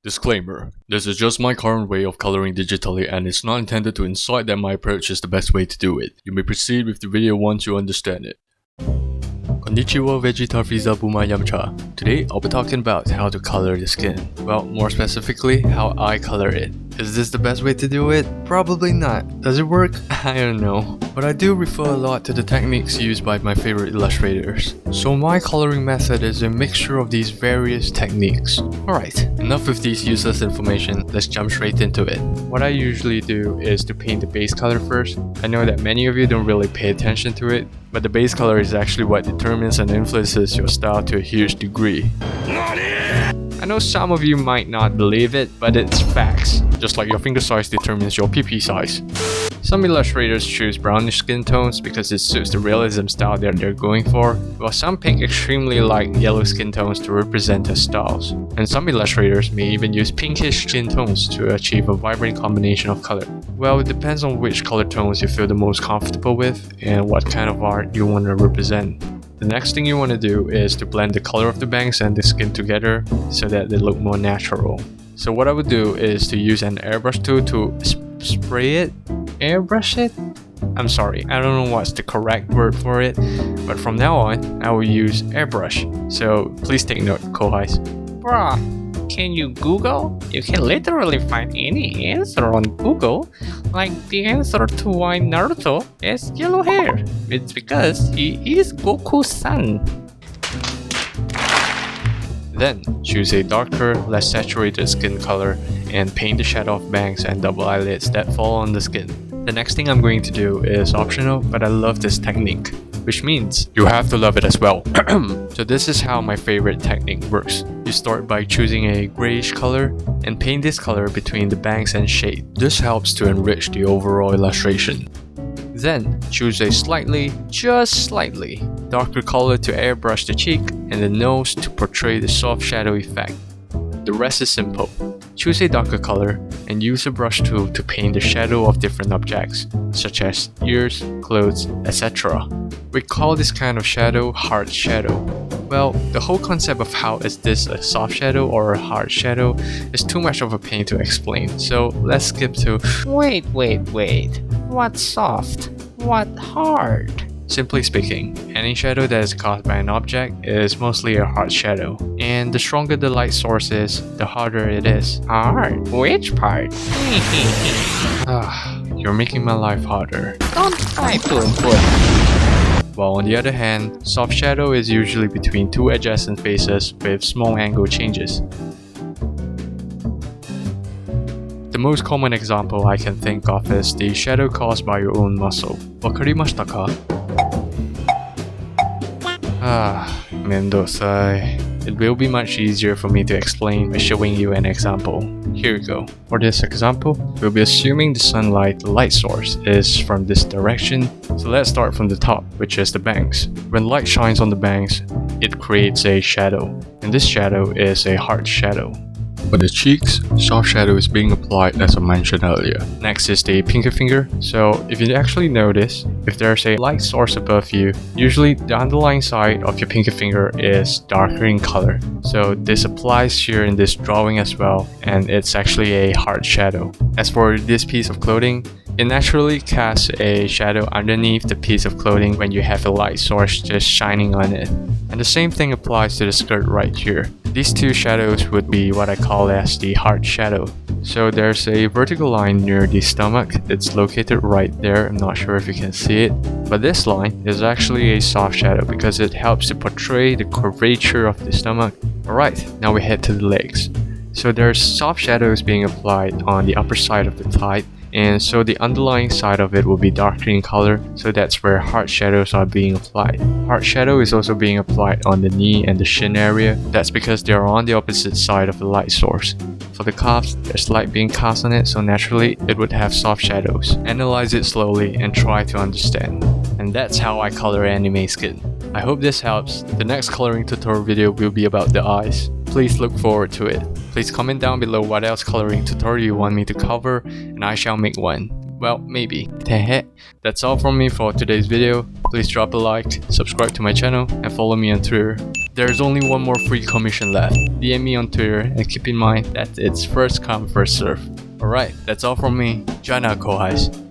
Disclaimer: this is just my current way of coloring digitally and it's not intended to incite that my approach is the best way to do it. You may proceed with the video once you understand it. Konnichiwa Vegeta Frieza Buma Yamcha. Today I'll be talking about how to color the skin. Well, more specifically, how I color it. Is this the best way to do it? Probably not. Does it work? I don't know. But I do refer a lot to the techniques used by my favorite illustrators. So my coloring method is a mixture of these various techniques. Alright, enough with these useless information, let's jump straight into it. What I usually do is to paint the base color first. I know that many of you don't really pay attention to it, but the base color is actually what determines and influences your style to a huge degree. I know some of you might not believe it, but it's facts. Just like your finger size determines your PP size. Some illustrators choose brownish skin tones because it suits the realism style that they're going for, while some pick extremely light yellow skin tones to represent their styles. And some illustrators may even use pinkish skin tones to achieve a vibrant combination of color. Well, it depends on which color tones you feel the most comfortable with and what kind of art you want to represent. The next thing you want to do is to blend the color of the bangs and the skin together so that they look more natural. So what I would do is to use an airbrush tool to spray it? Airbrush it? I'm sorry, I don't know what's the correct word for it, but from now on, I will use airbrush. So please take note, kohais. Bruh, can you Google? You can literally find any answer on Google. Like the answer to why Naruto has yellow hair. It's because he is Goku's son. Then, choose a darker, less saturated skin color and paint the shadow of bangs and double eyelids that fall on the skin. The next thing I'm going to do is optional, but I love this technique, which means you have to love it as well. So this is how my favorite technique works. You start by choosing a grayish color and paint this color between the bangs and shade. This helps to enrich the overall illustration. Then, choose a just slightly, darker color to airbrush the cheek and the nose to portray the soft shadow effect. The rest is simple. Choose a darker color and use a brush tool to paint the shadow of different objects, such as ears, clothes, etc. We call this kind of shadow hard shadow. Well, the whole concept of how is this a soft shadow or a hard shadow is too much of a pain to explain, so let's skip to Wait. What's soft? What hard? Simply speaking, any shadow that is caused by an object is mostly a hard shadow. And the stronger the light source is, the harder it is. Hard? Which part? You're making my life harder. Don't try to improve. While on the other hand, soft shadow is usually between two adjacent faces with small angle changes. The most common example I can think of is the shadow caused by your own muscle. Wakarimashita ka? Mendosai. It will be much easier for me to explain by showing you an example. Here you go. For this example, we'll be assuming the sunlight, the light source, is from this direction. So let's start from the top, which is the bangs. When light shines on the bangs, it creates a shadow. And this shadow is a hard shadow. For the cheeks, soft shadow is being applied as I mentioned earlier. Next is the pinky finger. So if you actually notice, if there's a light source above you, usually the underlying side of your pinky finger is darker in color. So this applies here in this drawing as well, and it's actually a hard shadow. As for this piece of clothing, it naturally casts a shadow underneath the piece of clothing when you have a light source just shining on it. And the same thing applies to the skirt right here. These two shadows would be what I call as the hard shadow. So there's a vertical line near the stomach. It's located right there. I'm not sure if you can see it. But this line is actually a soft shadow because it helps to portray the curvature of the stomach. Alright, now we head to the legs. So there's soft shadows being applied on the upper side of the thigh, and so the underlying side of it will be darker in color, so that's where hard shadows are being applied. Hard shadow is also being applied on the knee and the shin area. That's because they are on the opposite side of the light source. For the calves, there's light being cast on it, so naturally it would have soft shadows. Analyze it slowly and try to understand. And that's how I color anime skin. I hope this helps. The next coloring tutorial video will be about the eyes. Please look forward to it. Please comment down below what else coloring tutorial you want me to cover, and I shall make one. Well, maybe. That's all from me for today's video. Please drop a like, subscribe to my channel, and follow me on Twitter. There's only one more free commission left. DM me on Twitter and keep in mind that it's first come, first serve. Alright, that's all from me. Jana Kohais.